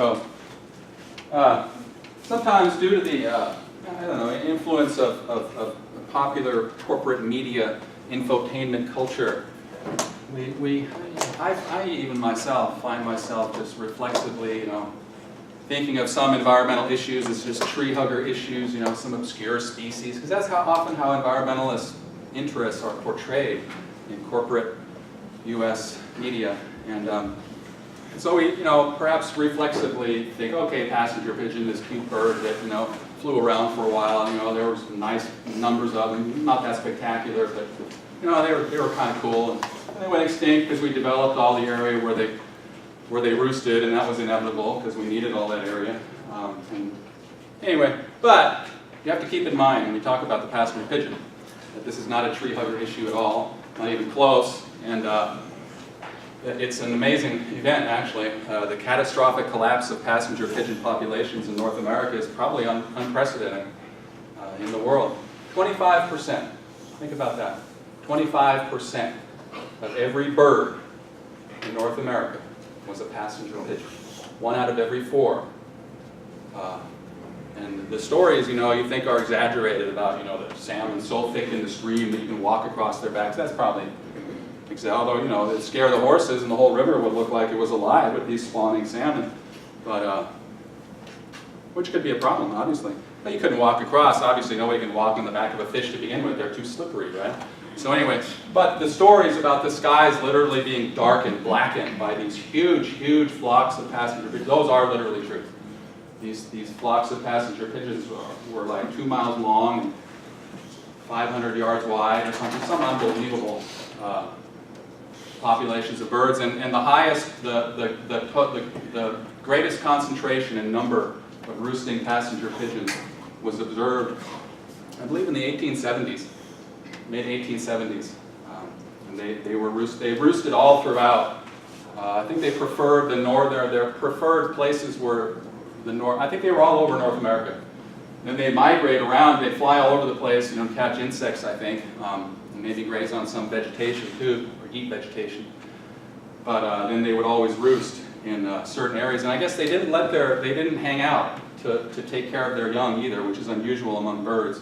So sometimes due to the I don't know, influence of popular corporate media infotainment culture, I even myself find myself just reflexively, thinking of some environmental issues as just tree hugger issues, some obscure species, because that's often how environmentalist interests are portrayed in corporate U.S. media. And so we, perhaps reflexively think, okay, passenger pigeon, this cute bird that, flew around for a while. There were some nice numbers of them, not that spectacular, but, they were kind of cool. And they went extinct because we developed all the area where they roosted, and that was inevitable because we needed all that area. And anyway, but you have to keep in mind when we talk about the passenger pigeon that this is not a tree hugger issue at all, not even close. And it's an amazing event, actually. The catastrophic collapse of passenger pigeon populations in North America is probably unprecedented in the world. 25%. Think about that. 25% of every bird in North America was a passenger pigeon. 1 out of every 4. And the stories, you think are exaggerated about, the salmon so thick in the stream that you can walk across their backs. That's probably, although, it'd scare the horses and the whole river would look like it was alive with these spawning salmon. But, which could be a problem, obviously. But you couldn't walk across. Obviously, nobody can walk on the back of a fish to begin with. They're too slippery, right? So anyway, but the stories about the skies literally being darkened, blackened by these huge, huge flocks of passenger pigeons, those are literally true. These flocks of passenger pigeons were like 2 miles long and 500 yards wide or something, some unbelievable populations of birds. And the highest, the greatest concentration and number of roosting passenger pigeons was observed, I believe, in the 1870s. Mid-1870s, and they roosted all throughout. I think they preferred the their preferred places were the north. I think they were all over North America. Then they migrate around. They fly all over the place, catch insects, I think, and maybe graze on some vegetation too, or eat vegetation. But then they would always roost in certain areas, and I guess they didn't hang out to take care of their young either, which is unusual among birds.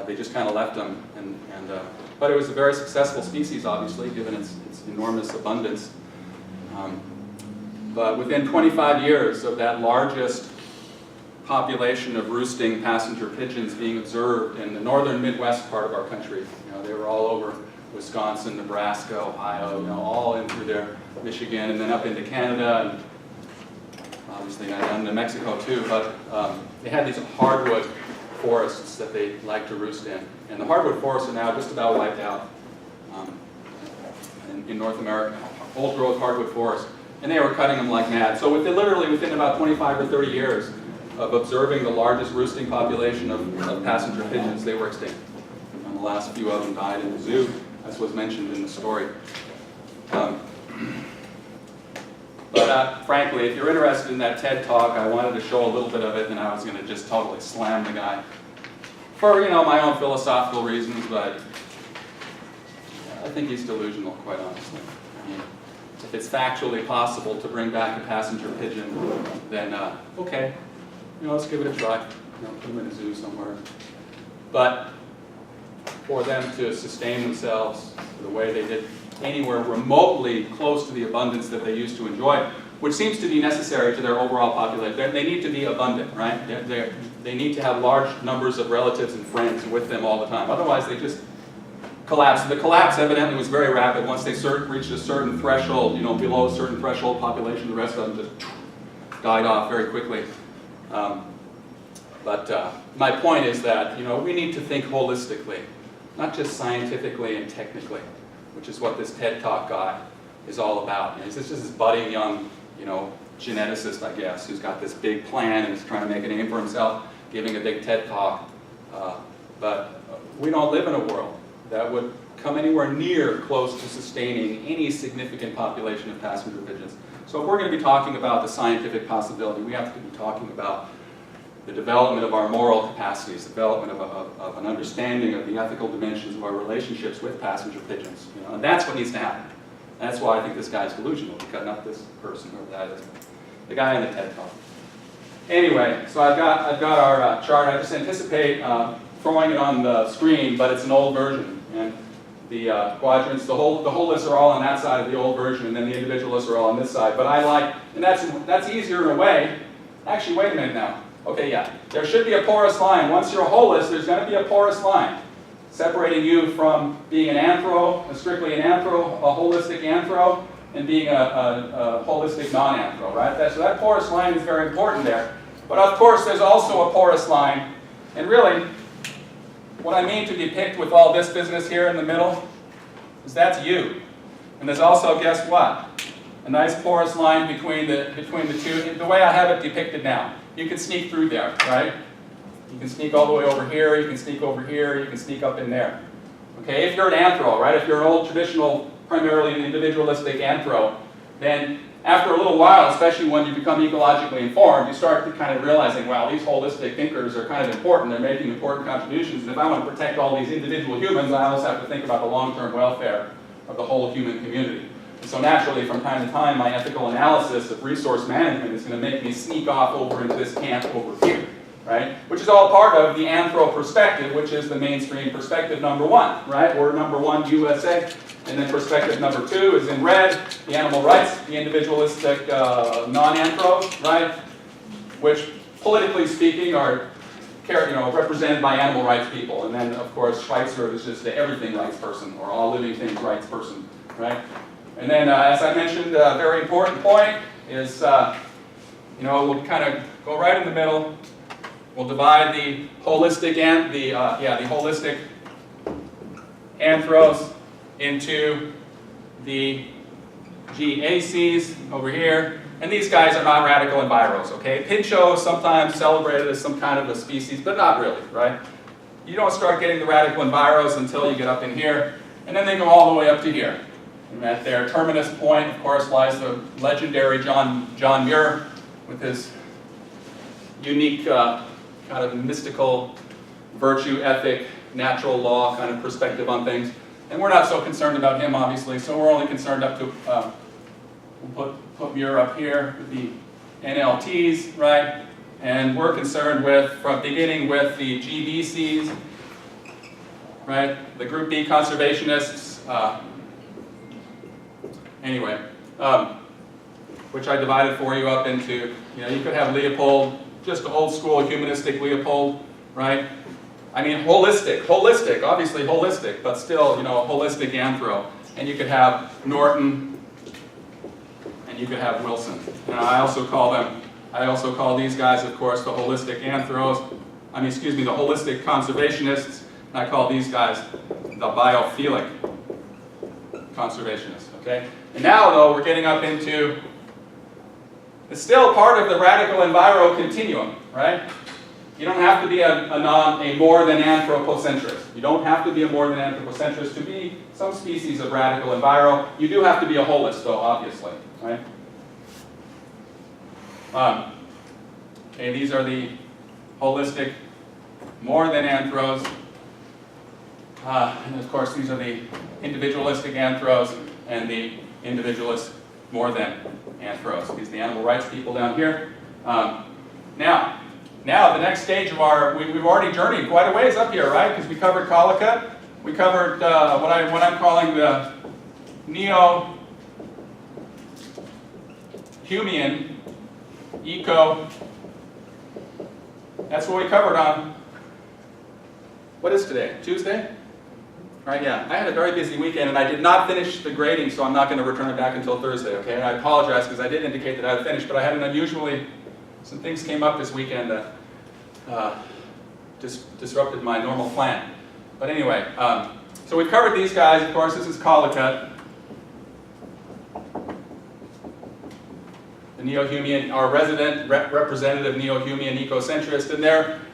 They just kind of left them, but it was a very successful species, obviously, given its enormous abundance. But within 25 years of that largest population of roosting passenger pigeons being observed in the northern Midwest part of our country, they were all over Wisconsin, Nebraska, Ohio, all in through there, Michigan, and then up into Canada, and obviously down to Mexico too. But they had these hardwood forests that they like to roost in. And the hardwood forests are now just about wiped out in North America. Old growth hardwood forests. And they were cutting them like mad. So literally within about 25 or 30 years of observing the largest roosting population of passenger pigeons, they were extinct. And the last few of them died in the zoo, as was mentioned in the story. But frankly, if you're interested in that TED Talk, I wanted to show a little bit of it, and I was going to just totally slam the guy for, my own philosophical reasons, but I think he's delusional, quite honestly. I mean, if it's factually possible to bring back a passenger pigeon, then okay, let's give it a try. Put them in a zoo somewhere. But for them to sustain themselves the way they did anywhere remotely close to the abundance that they used to enjoy, which seems to be necessary to their overall population. They need to be abundant, right? They need to have large numbers of relatives and friends with them all the time. Otherwise, they just collapse. The collapse evidently was very rapid. Once they reached a certain threshold, below a certain threshold population, the rest of them just died off very quickly. But my point is that, we need to think holistically, not just scientifically and technically, which is what this TED Talk guy is all about. He's just this budding young, geneticist, I guess, who's got this big plan and is trying to make a name for himself, giving a big TED Talk. But we don't live in a world that would come anywhere near close to sustaining any significant population of passenger pigeons. So if we're going to be talking about the scientific possibility, we have to be talking about the development of our moral capacities, the development of an understanding of the ethical dimensions of our relationships with passenger pigeons. And that's what needs to happen. That's why I think this guy's delusional, because not this person or that is. The guy in the TED Talk. Anyway, so I've got our chart. I just anticipate throwing it on the screen, but it's an old version. And the quadrants, the whole lists are all on that side of the old version, and then the individual lists are all on this side. But I like, and that's easier in a way. Actually, wait a minute now. Okay, yeah. There should be a porous line. Once you're a whole list, there's going to be a porous line separating you from being an anthro, strictly an anthro, a holistic anthro, and being a holistic non-anthro, right? So that porous line is very important there. But of course, there's also a porous line. And really, what I mean to depict with all this business here in the middle is that's you. And there's also, guess what? A nice porous line between the two, the way I have it depicted now. You can sneak through there, right? You can sneak all the way over here, you can sneak over here, you can sneak up in there. Okay, if you're an anthro, right? If you're an old traditional, primarily individualistic anthro, then after a little while, especially when you become ecologically informed, you start to kind of realizing, wow, these holistic thinkers are kind of important, they're making important contributions, and if I want to protect all these individual humans, I also have to think about the long-term welfare of the whole human community. And so naturally, from time to time, my ethical analysis of resource management is going to make me sneak off over into this camp over here, right? Which is all part of the anthro perspective, which is the mainstream perspective number one, right? We're number one, USA. And then perspective number two is in red, the animal rights, the individualistic non-anthros, right? Which, politically speaking, are represented by animal rights people. And then, of course, Schweitzer is just the everything rights person, or all living things rights person, right? And then, as I mentioned, a very important point is, we'll kind of go right in the middle. We'll divide the holistic the holistic anthros into the GACs over here. And these guys are not radical enviros, okay? Pinchot is sometimes celebrated as some kind of a species, but not really, right? You don't start getting the radical enviros until you get up in here, and then they go all the way up to here. And at their terminus point, of course, lies the legendary John Muir with his unique kind of mystical virtue, ethic, natural law kind of perspective on things. And we're not so concerned about him, obviously, so we're only concerned up to, we'll put Muir up here with the NLTs, right? And we're concerned with, from beginning with the GBCs, right? The Group B conservationists, which I divided for you up into, you could have Leopold, just old school humanistic Leopold, right? I mean, holistic, obviously holistic, but still, holistic anthro. And you could have Norton, and you could have Wilson. And I also call these guys, of course, the holistic anthros, the holistic conservationists, and I call these guys the biophilic conservationists, okay? And now, though, we're getting up into, it's still part of the radical enviro continuum, right? You don't have to be a more than anthropocentrist. You don't have to be a more than anthropocentrist to be some species of radical enviro. You do have to be a holist, though, obviously, right? Okay, these are the holistic more than anthros. And of course, these are the individualistic anthros and the individualist more than anthros. These are the animal rights people down here. Now, the next stage of we've already journeyed quite a ways up here, right? Because we covered Collicutt. We covered what I'm calling the neo-Humean eco. That's what we covered on, what is today? Tuesday? Right, yeah. I had a very busy weekend and I did not finish the grading, so I'm not going to return it back until Thursday, okay? And I apologize because I did indicate that I had finished, but I had some things came up this weekend that disrupted my normal plan. But anyway, so we've covered these guys. Of course, this is Collicutt. The neo-Humean, our representative neo-Humean ecocentrist, and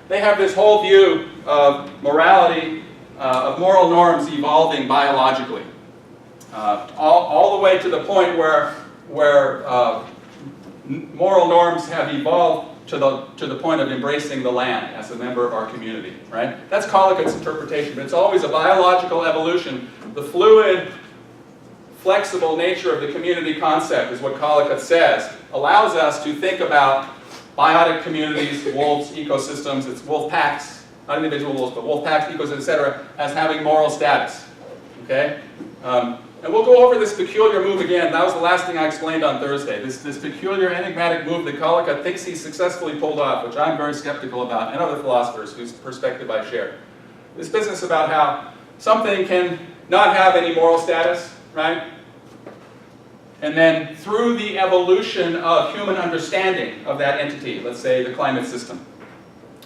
they have this whole view of morality, of moral norms evolving biologically, all the way to the point where moral norms have evolved to the point of embracing the land as a member of our community, right? That's Collicutt's interpretation, but it's always a biological evolution. The fluid flexible nature of the community concept, is what Collicutt says, allows us to think about biotic communities, wolves, ecosystems, it's wolf packs, not individual wolves, but wolf packs, ecosystems, etc., as having moral status. Okay? And we'll go over this peculiar move again. That was the last thing I explained on Thursday. This peculiar enigmatic move that Collicutt thinks he successfully pulled off, which I'm very skeptical about, and other philosophers whose perspective I share. This business about how something can not have any moral status, right? And then through the evolution of human understanding of that entity, let's say the climate system,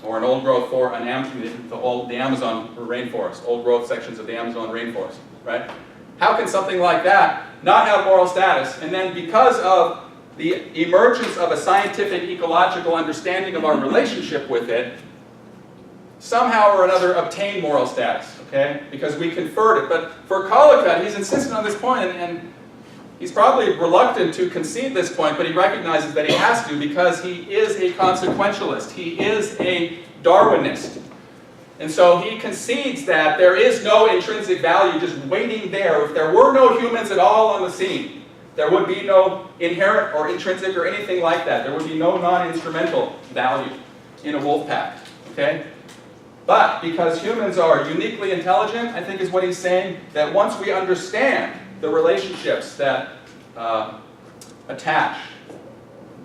or an old growth for the Amazon rainforest, old growth sections of the Amazon rainforest, right? How can something like that not have moral status? And then because of the emergence of a scientific ecological understanding of our relationship with it, somehow or another obtain moral status, okay? Because we conferred it. But for Collicutt, he's insistent on this point, and he's probably reluctant to concede this point, but he recognizes that he has to because he is a consequentialist. He is a Darwinist. And so he concedes that there is no intrinsic value just waiting there. If there were no humans at all on the scene, there would be no inherent or intrinsic or anything like that. There would be no non-instrumental value in a wolf pack, okay? But because humans are uniquely intelligent, I think is what he's saying, that once we understand the relationships that attach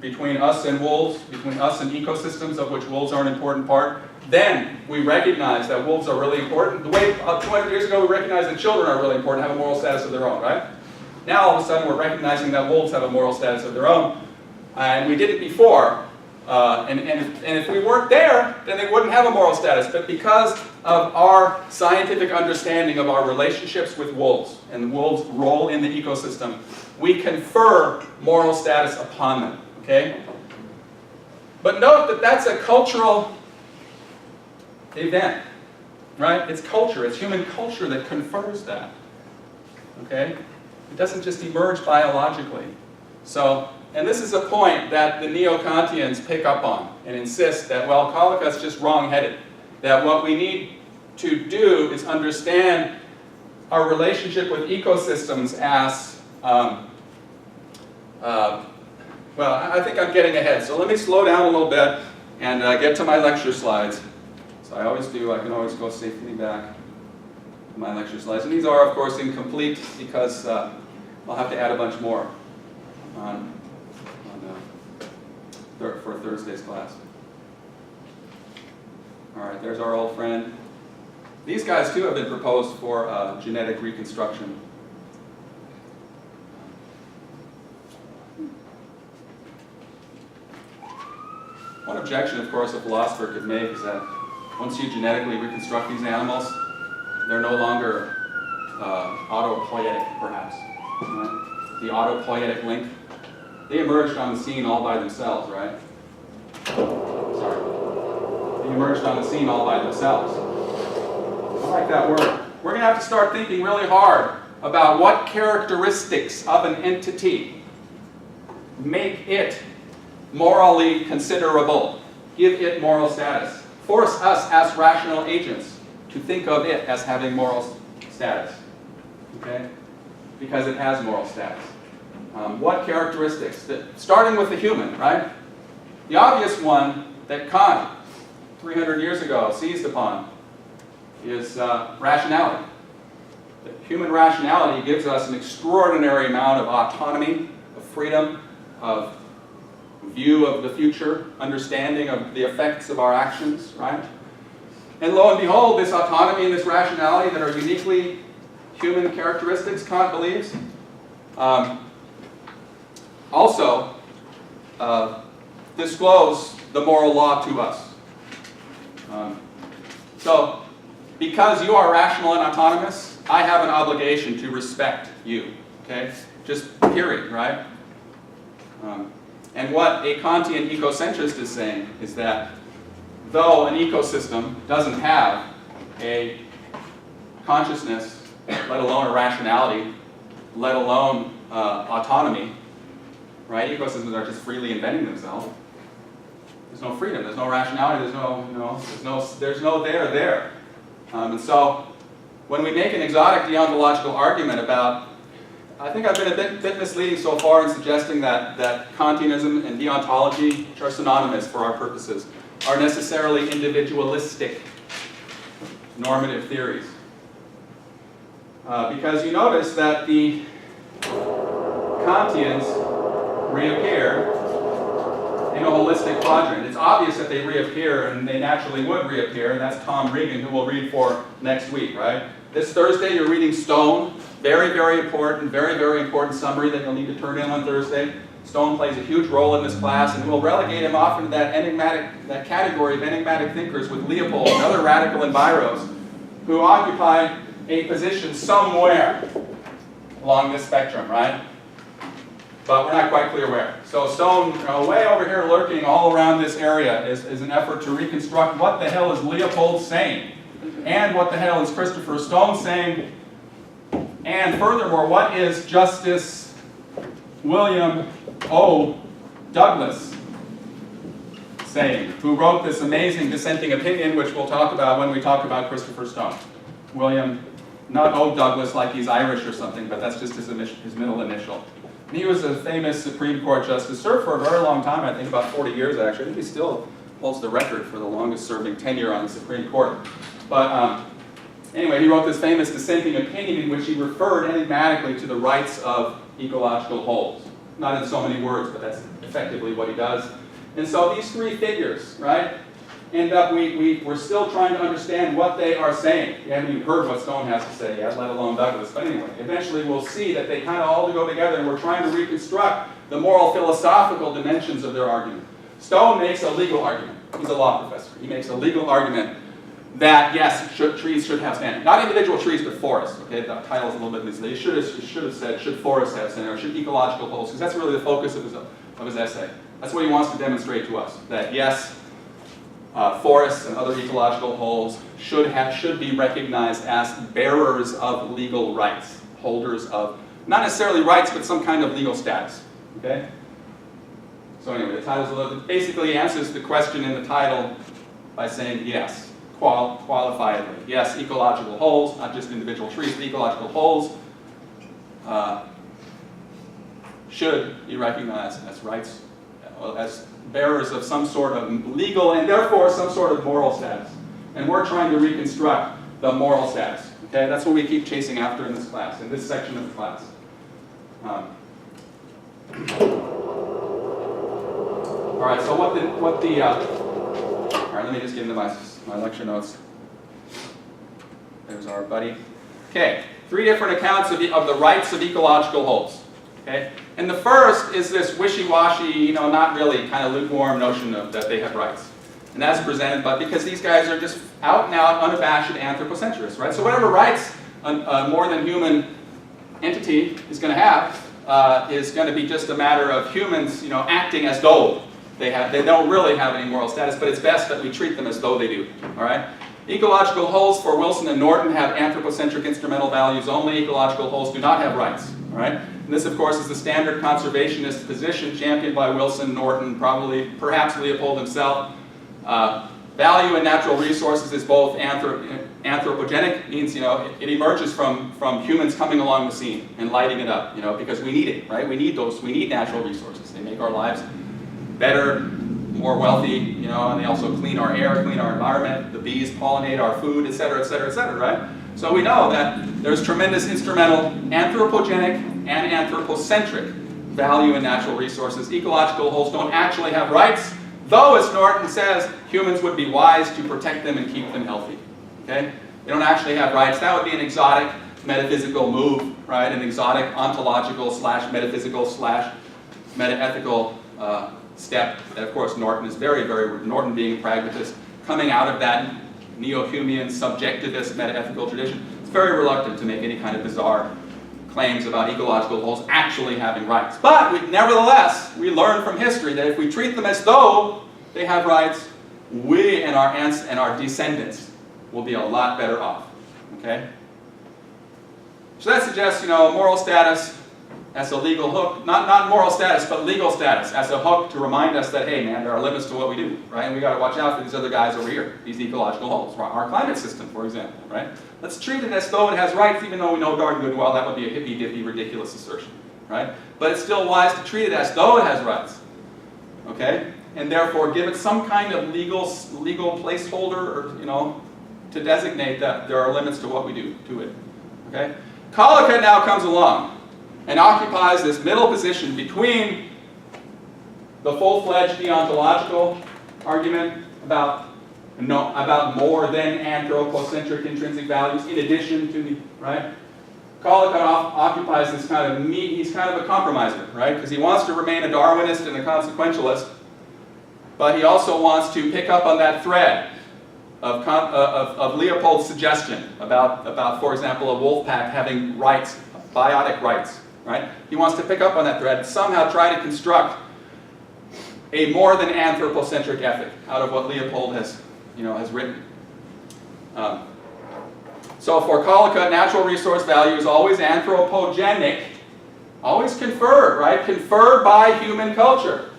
between us and wolves, between us and ecosystems of which wolves are an important part, then we recognize that wolves are really important. The way 200 years ago we recognized that children are really important, have a moral status of their own, right? Now all of a sudden we're recognizing that wolves have a moral status of their own, and we did it before. And if we weren't there, then they wouldn't have a moral status. But because of our scientific understanding of our relationships with wolves and the wolves' role in the ecosystem, we confer moral status upon them, okay? But note that that's a cultural event, right? It's culture, it's human culture that confers that, okay? It doesn't just emerge biologically. So, and this is a point that the neo-Kantians pick up on and insist that, well, Collicutt's just wrong-headed. That what we need to do is understand our relationship with ecosystems as, well, I think I'm getting ahead. So let me slow down a little bit and get to my lecture slides. So I always do, I can always go safely back to my lecture slides. And these are, of course, incomplete because I'll have to add a bunch more for Thursday's class. All right, there's our old friend. These guys, too, have been proposed for genetic reconstruction. One objection, of course, a philosopher could make is that once you genetically reconstruct these animals, they're no longer autopoietic, perhaps. Right? The autopoietic link. They emerged on the scene all by themselves, right? Sorry. They emerged on the scene all by themselves. I like that word. We're going to have to start thinking really hard about what characteristics of an entity make it morally considerable, give it moral status, force us as rational agents to think of it as having moral status, okay? Because it has moral status. What characteristics? Starting with the human, right? The obvious one that Kant, 300 years ago, seized upon is rationality. The human rationality gives us an extraordinary amount of autonomy, of freedom, of view of the future, understanding of the effects of our actions, right? And lo and behold, this autonomy and this rationality that are uniquely human characteristics, Kant believes, also disclose the moral law to us. So, because you are rational and autonomous, I have an obligation to respect you, okay? Just period, right? And what a Kantian ecocentrist is saying is that though an ecosystem doesn't have a consciousness, let alone a rationality, let alone autonomy, right? Ecosystems are just freely inventing themselves. There's no freedom, there's no rationality, there's no there. And so when we make an exotic deontological argument about I think I've been a bit misleading so far in suggesting that Kantianism and deontology, which are synonymous for our purposes, are necessarily individualistic normative theories. Because you notice that the Kantians reappear in a holistic quadrant. It's obvious that they reappear, and they naturally would reappear, and that's Tom Regan, who we'll read for next week, right? This Thursday you're reading Stone. Very, very important summary that you'll need to turn in on Thursday. Stone plays a huge role in this class, and we'll relegate him off into that category of enigmatic thinkers with Leopold and other radical enviros who occupy a position somewhere along this spectrum, right? But we're not quite clear where. So Stone, way over here lurking all around this area is an effort to reconstruct what the hell is Leopold saying, and what the hell is Christopher Stone saying, and furthermore, what is Justice William O. Douglas saying, who wrote this amazing dissenting opinion, which we'll talk about when we talk about Christopher Stone. William, not O. Douglas like he's Irish or something, but that's just his middle initial. And he was a famous Supreme Court justice, served for a very long time, I think about 40 years actually. I think he still holds the record for the longest serving tenure on the Supreme Court. But anyway, he wrote this famous dissenting opinion in which he referred enigmatically to the rights of ecological wholes. Not in so many words, but that's effectively what he does. And so these three figures, right, end up, we're still trying to understand what they are saying. You haven't even heard what Stone has to say yet, let alone Douglas. But anyway, eventually we'll see that they kind of all go together, and we're trying to reconstruct the moral philosophical dimensions of their argument. Stone makes a legal argument. He's a law professor. He makes a legal argument that, yes, trees should have standing. Not individual trees, but forests. Okay, the title is a little bit misleading. He should have said, should forests have standing, or should ecological wholes, because that's really the focus of his essay. That's what he wants to demonstrate to us, that yes, forests and other ecological wholes should be recognized as bearers of legal rights, holders of, not necessarily rights, but some kind of legal status. Okay? So anyway, the title basically answers the question in the title by saying yes. Qualifiedly. Yes, ecological wholes, not just individual trees, but ecological wholes should be recognized as rights, as bearers of some sort of legal and therefore some sort of moral status. And we're trying to reconstruct the moral status. Okay, that's what we keep chasing after in this class, in this section of the class. All right, so all right, let me just get into my lecture notes. There's our buddy. Okay, three different accounts of the rights of ecological wholes. Okay, and the first is this wishy-washy, not really, kind of lukewarm notion of that they have rights, and that's presented, but because these guys are just out and out, unabashed anthropocentrists, right? So whatever rights a more than human entity is going to have is going to be just a matter of humans, acting as though they don't really have any moral status, but it's best that we treat them as though they do, all right? Ecological wholes for Wilson and Norton have anthropocentric instrumental values only. Ecological wholes do not have rights, all right? And this, of course, is the standard conservationist position championed by Wilson, Norton, perhaps Leopold himself. Value in natural resources is both anthropogenic, means, it emerges from humans coming along the scene and lighting it up, because we need it, right? We need natural resources. They make our lives better, more wealthy, and they also clean our air, clean our environment, the bees pollinate our food, etc., etc., etc., right? So we know that there's tremendous instrumental anthropogenic and anthropocentric value in natural resources. Ecological wholes don't actually have rights, though, as Norton says, humans would be wise to protect them and keep them healthy. Okay? They don't actually have rights. That would be an exotic metaphysical move, right? An exotic ontological / metaphysical / meta-ethical step that, of course, Norton is Norton being a pragmatist, coming out of that neo-Humean subjectivist meta-ethical tradition, is very reluctant to make any kind of bizarre claims about ecological wholes actually having rights. But nevertheless, we learn from history that if we treat them as though they have rights, we and our aunts and our descendants will be a lot better off. Okay? So that suggests, moral status, as a legal hook, not moral status, but legal status, as a hook to remind us that, hey man, there are limits to what we do, right? And we got to watch out for these other guys over here, these ecological holes, our climate system, for example, right? Let's treat it as though it has rights, even though we know darn good well that would be a hippy-dippy, ridiculous assertion, right? But it's still wise to treat it as though it has rights, okay? And therefore give it some kind of legal placeholder, or, you know, to designate that there are limits to what we do to it, okay? Collicutt now comes along and occupies this middle position between the full-fledged deontological argument about more than anthropocentric intrinsic values in addition to the, right? Collicutt occupies this kind of he's kind of a compromiser, right? Because he wants to remain a Darwinist and a consequentialist, but he also wants to pick up on that thread of Leopold's suggestion about, for example, a wolf pack having rights, biotic rights, right? He wants to pick up on that thread and somehow try to construct a more than anthropocentric ethic out of what Leopold has written. So for Collicutt, natural resource value is always anthropogenic, always conferred, right? Conferred by human culture.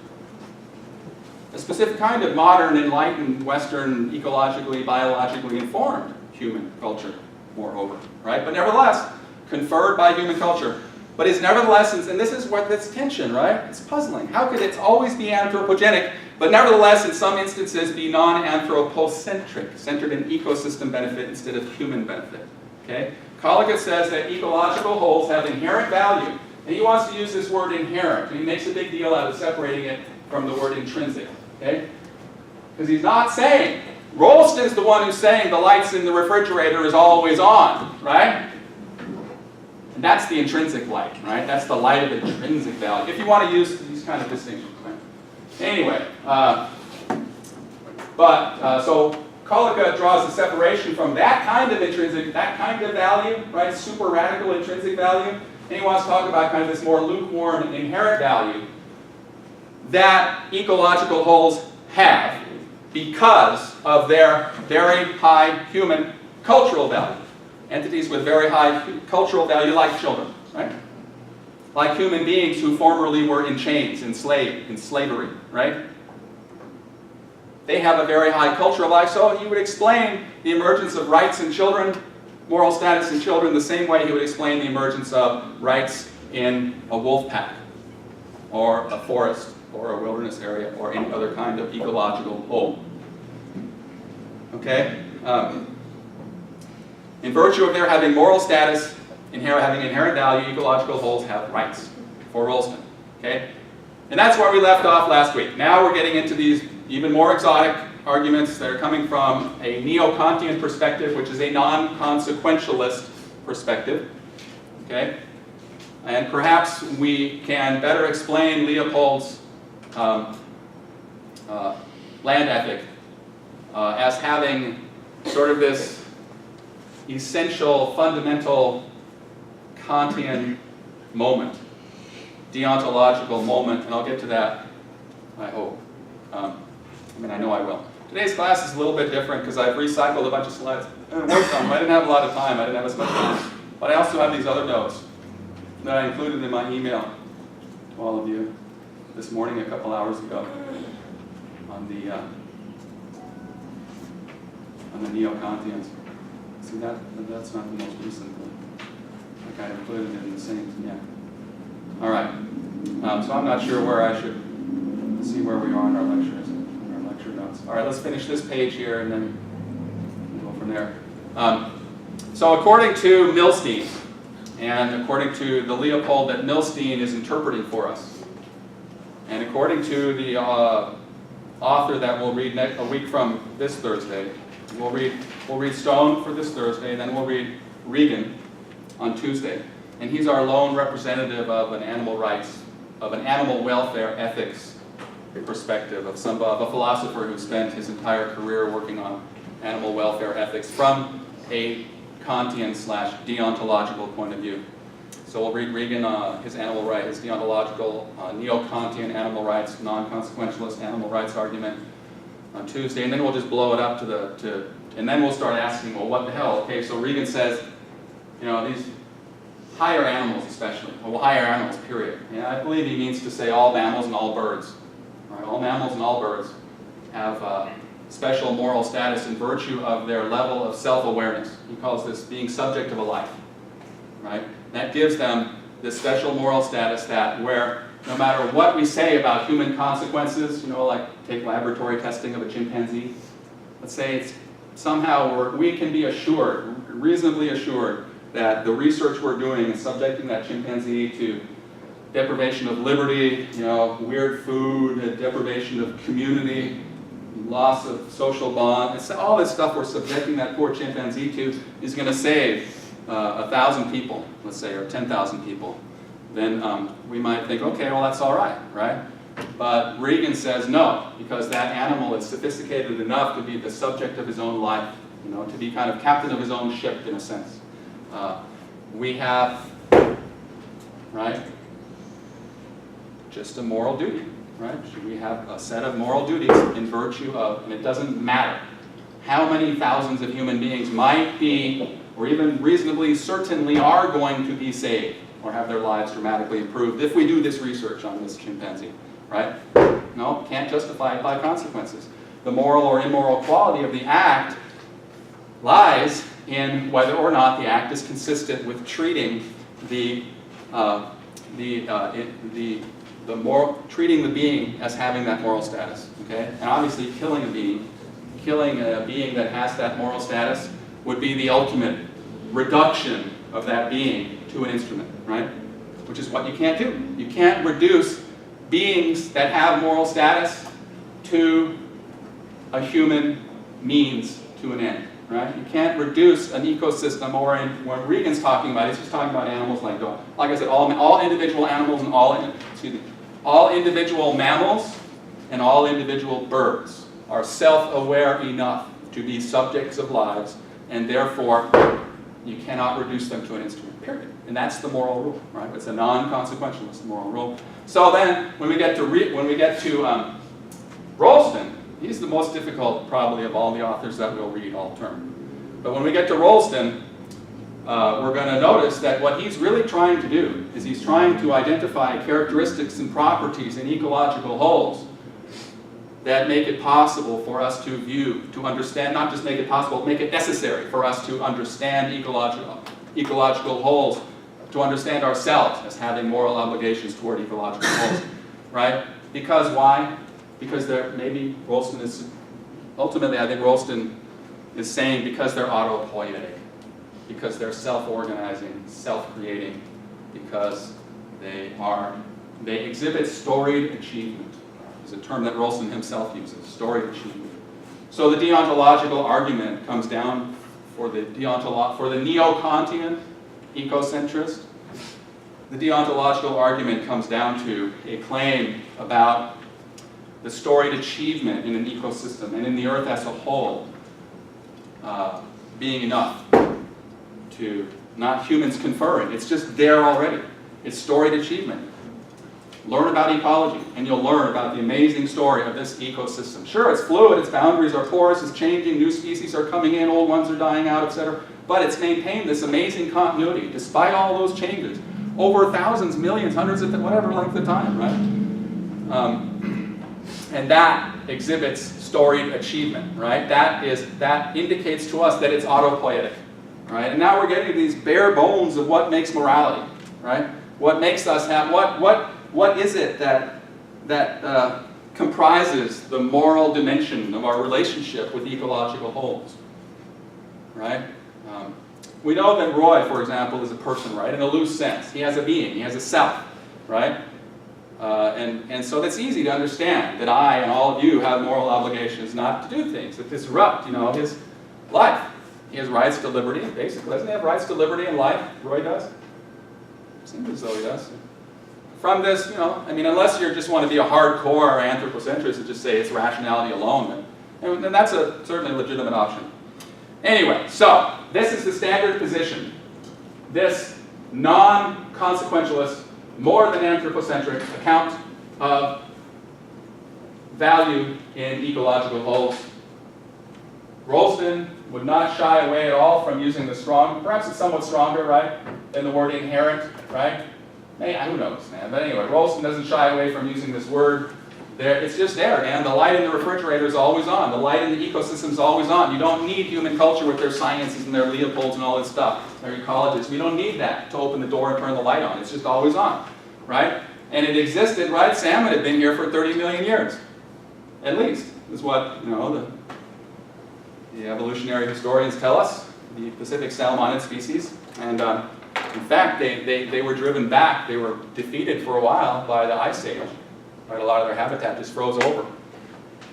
A specific kind of modern, enlightened, Western, ecologically, biologically informed human culture, moreover, right? But nevertheless, conferred by human culture. But it's nevertheless, and this is what this tension, right? It's puzzling. How could it always be anthropogenic, but nevertheless, in some instances, be non-anthropocentric, centered in ecosystem benefit instead of human benefit? Okay? Collicutt says that ecological wholes have inherent value, and he wants to use this word inherent, and he makes a big deal out of separating it from the word intrinsic. Okay? Because he's not saying, Rolston's the one who's saying the lights in the refrigerator is always on, right? And that's the intrinsic light, right? That's the light of intrinsic value, if you want to use these kind of distinctions. Right? Anyway, so Collicutt draws a separation from that kind of intrinsic, that kind of value, right? Super radical intrinsic value. And he wants to talk about kind of this more lukewarm inherent value that ecological wholes have because of their very high human cultural value. Entities with very high cultural value, like children, right? Like human beings who formerly were in chains, enslaved, in slavery, right? They have a very high cultural value, so he would explain the emergence of rights in children, moral status in children, the same way he would explain the emergence of rights in a wolf pack, or a forest, or a wilderness area, or any other kind of ecological whole. Okay? In virtue of their having moral status, having inherent value, ecological wholes have rights for Rolston. Okay? And that's where we left off last week. Now we're getting into these even more exotic arguments that are coming from a neo-Kantian perspective, which is a non-consequentialist perspective. Okay? And perhaps we can better explain Leopold's land ethic as having sort of this essential, fundamental Kantian moment, deontological moment, and I'll get to that, I hope. I know I will. Today's class is a little bit different because I've recycled a bunch of slides and worked on them. I didn't have a lot of time, I didn't have as much time. But I also have these other notes that I included in my email to all of you this morning, a couple hours ago, on the neo-Kantians. See that? That's not the most recent one. I kind of included it in the same, yeah. All right. So I'm not sure where I should see where we are on our lectures, on our lecture notes. All right, let's finish this page here and then we'll go from there. So according to Milstein, and according to the Leopold that Milstein is interpreting for us, and according to the author that we'll read a week from this Thursday, we'll read Stone for this Thursday, and then we'll read Regan on Tuesday. And he's our lone representative of an animal rights, of an animal welfare ethics perspective, of a philosopher who spent his entire career working on animal welfare ethics from a Kantian/deontological point of view. So we'll read Regan, his animal rights, his deontological, neo-Kantian animal rights, non-consequentialist animal rights argument on Tuesday, and then we'll just blow it up and then we'll start asking, well, what the hell? Okay, so Regan says, you know, higher animals especially, well, higher animals, period. And I believe he means to say all mammals and all birds. Right? All mammals and all birds have special moral status in virtue of their level of self-awareness. He calls this being subject of a life. Right? That gives them this special moral status that where no matter what we say about human consequences, you know, like take laboratory testing of a chimpanzee, let's say it's somehow we can be assured, reasonably assured, that the research we're doing is subjecting that chimpanzee to deprivation of liberty, you know, weird food, deprivation of community, loss of social bond. It's all this stuff we're subjecting that poor chimpanzee to is going to save 1,000 people, let's say, or 10,000 people. Then we might think, okay, well, that's all right, right? But Regan says no, because that animal is sophisticated enough to be the subject of his own life, you know, to be kind of captain of his own ship in a sense. We have, right, just a moral duty, right? We have a set of moral duties in virtue of, and it doesn't matter how many thousands of human beings might be, or even reasonably certainly are going to be saved or have their lives dramatically improved if we do this research on this chimpanzee, right? No, can't justify it by consequences. The moral or immoral quality of the act lies in whether or not the act is consistent with treating treating the being as having that moral status. Okay, and obviously killing a being that has that moral status would be the ultimate reduction of that being to an instrument, right? Which is what you can't do. You can't reduce beings that have moral status to a human means to an end, right? You can't reduce an ecosystem, or when Regan's talking about it, he's just talking about animals like dogs. Like I said, all individual animals and all individual mammals and all individual birds are self-aware enough to be subjects of lives, and therefore you cannot reduce them to an instrument, period. And that's the moral rule, right? It's a non-consequentialist moral rule. So then, when we get to Rolston, he's the most difficult, probably, of all the authors that we'll read all term. But when we get to Rolston, we're going to notice that what he's really trying to do is he's trying to identify characteristics and properties in ecological wholes that make it possible for us to view, to understand, not just make it possible, make it necessary for us to understand ecological wholes, to understand ourselves as having moral obligations toward ecological wholes, right? Because why? Because maybe Rolston is, ultimately I think Rolston is saying because they're autopoietic, because they're self-organizing, self-creating, because they exhibit storied achievement. Is a term that Rolston himself uses, storied achievement. So the deontological argument comes down for the neo-Kantian ecocentrist. The deontological argument comes down to a claim about the storied achievement in an ecosystem and in the earth as a whole being enough to, not humans conferring, it's just there already. It's storied achievement. Learn about ecology, and you'll learn about the amazing story of this ecosystem. Sure, it's fluid, its boundaries are porous, it's changing, new species are coming in, old ones are dying out, etc. But it's maintained this amazing continuity, despite all those changes, over thousands, millions, hundreds of, whatever length of time, right? And that exhibits storied achievement, right? That indicates to us that it's autopoietic, right? And now we're getting to these bare bones of what makes morality, right? What makes us have, what is it that comprises the moral dimension of our relationship with ecological wholes, right? We know that Roy, for example, is a person, right? In a loose sense. He has a being, he has a self, right? And so that's easy to understand that I and all of you have moral obligations not to do things that disrupt, his life. He has rights to liberty, basically. Doesn't he have rights to liberty in life? Roy does? Seems as though he does. From this, unless you just want to be a hardcore anthropocentrist and just say it's rationality alone, then that's a certainly legitimate option. Anyway, so this is the standard position. This non-consequentialist, more than anthropocentric account of value in ecological wholes. Rolston would not shy away at all from using the strong, perhaps it's somewhat stronger, right, than the word inherent, right? Hey, who knows, man? But anyway, Rolston doesn't shy away from using this word. There, it's just there, man. The light in the refrigerator is always on. The light in the ecosystem is always on. You don't need human culture with their sciences and their Leopolds and all this stuff, their ecologists. We don't need that to open the door and turn the light on. It's just always on, right? And it existed, right? Salmon had been here for 30 million years, at least, is what, you know, the evolutionary historians tell us, the Pacific salmonid species. And in fact, they were driven back. They were defeated for a while by the Ice Age. Right, a lot of their habitat just froze over.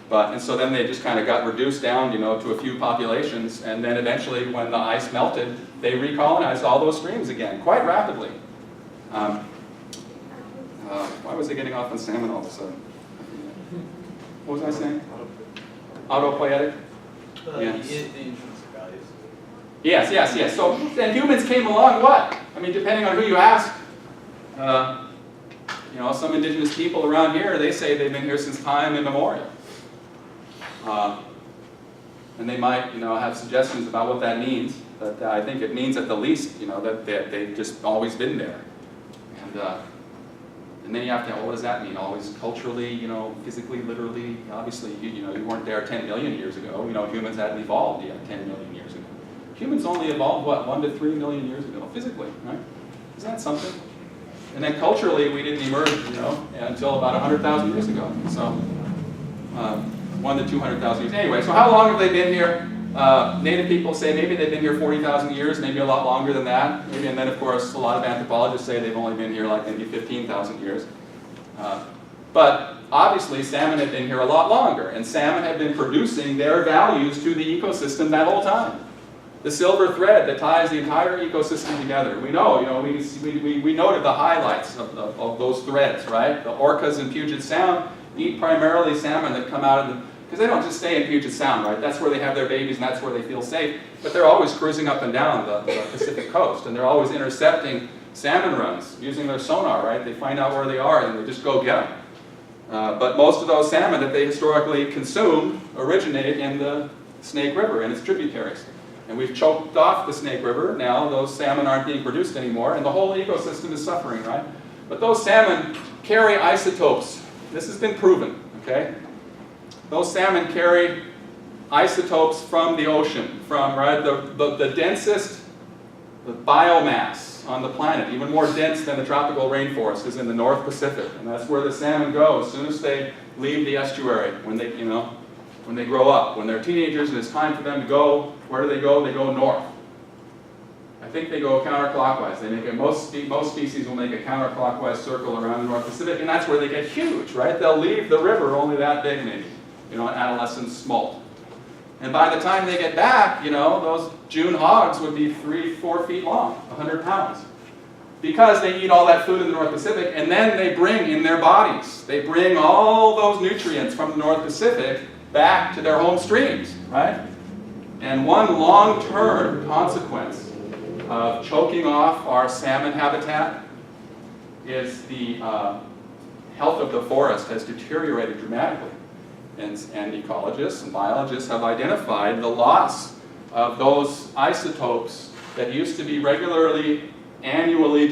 And so then they just kind of got reduced down, you know, to a few populations, and then eventually when the ice melted, they recolonized all those streams again, quite rapidly. Why was I getting off on salmon all of a sudden? What was I saying? Autopoietic? Yes. The intrinsic values. Yes. So then humans came along, what? I mean, depending on who you ask. You know, some indigenous people around here, they say they've been here since time immemorial. And they might, you know, have suggestions about what that means. But I think it means at the least, you know, that they've just always been there. And then you have to, well, what does that mean? Always culturally, you know, physically, literally. Obviously, you know, you weren't there 10 million years ago. You know, humans hadn't evolved yet 10 million years ago. Humans only evolved, what, 1 to 3 million years ago, physically, right? Isn't that something? And then culturally, we didn't emerge, you know, until about 100,000 years ago. So, 1 to 200,000 years. Anyway, so how long have they been here? Native people say maybe they've been here 40,000 years, maybe a lot longer than that. Maybe, and then, of course, a lot of anthropologists say they've only been here like maybe 15,000 years. But obviously, salmon had been here a lot longer, and salmon had been producing their values to the ecosystem that whole time. The silver thread that ties the entire ecosystem together. We know, you know, we noted the highlights of those threads, right? The orcas in Puget Sound eat primarily salmon that come out of the, because they don't just stay in Puget Sound, right? That's where they have their babies and that's where they feel safe. But they're always cruising up and down the Pacific coast, and they're always intercepting salmon runs using their sonar, right? They find out where they are and they just go get them. But most of those salmon that they historically consumed originate in the Snake River and its tributaries. And we've choked off the Snake River. Now those salmon aren't being produced anymore, and the whole ecosystem is suffering, right? But those salmon carry isotopes. This has been proven, okay? Those salmon carry isotopes from the ocean, from, right, the densest biomass on the planet, even more dense than the tropical rainforest, is in the North Pacific. And that's where the salmon go as soon as they leave the estuary, when they, you know, when they grow up. When they're teenagers and it's time for them to go, where do they go? They go north. I think they go counterclockwise. They make most species will make a counterclockwise circle around the North Pacific, and that's where they get huge, right? They'll leave the river only that big, maybe, you know, an adolescent smolt. And by the time they get back, you know, those June hogs would be 3-4 feet long, 100 pounds. Because they eat all that food in the North Pacific, and then they bring in their bodies. They bring all those nutrients from the North Pacific back to their home streams, right? And one long-term consequence of choking off our salmon habitat is the health of the forest has deteriorated dramatically. And ecologists and biologists have identified the loss of those isotopes that used to be regularly, annually